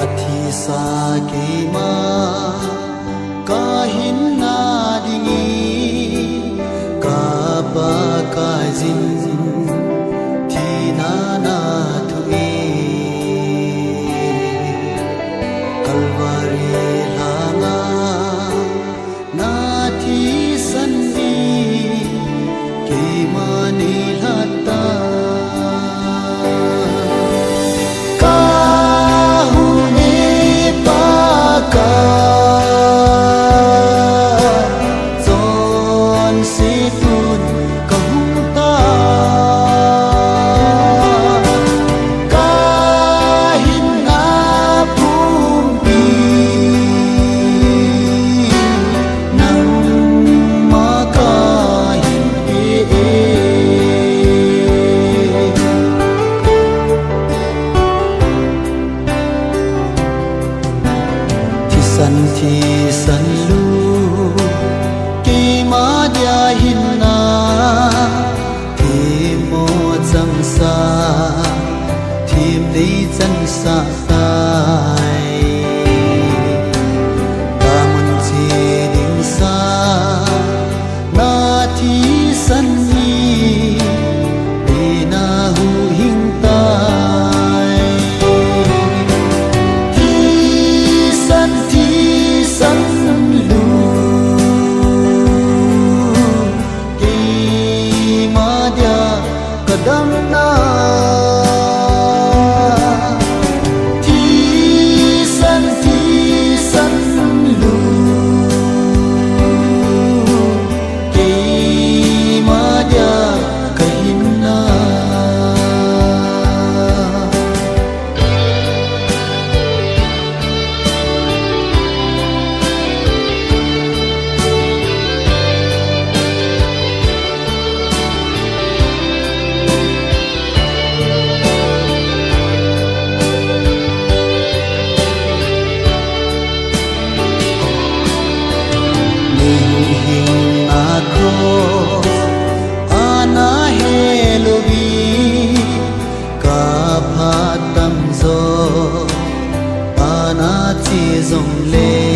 athi sa ke ma kahin na dingi ka ba ka jin thi na na thu e kalvari langa na thi san ni ke ma ni lata san thi san lu ki ma dia hin na thi mo chang sa thim dei chan sa tai ta mun chi ding sa na thi san ni bi na hu hing tai san lu ki ma dia kadam na thi san lu ki ma dia kahin na ana helobi ka phatam zo ana chi zong le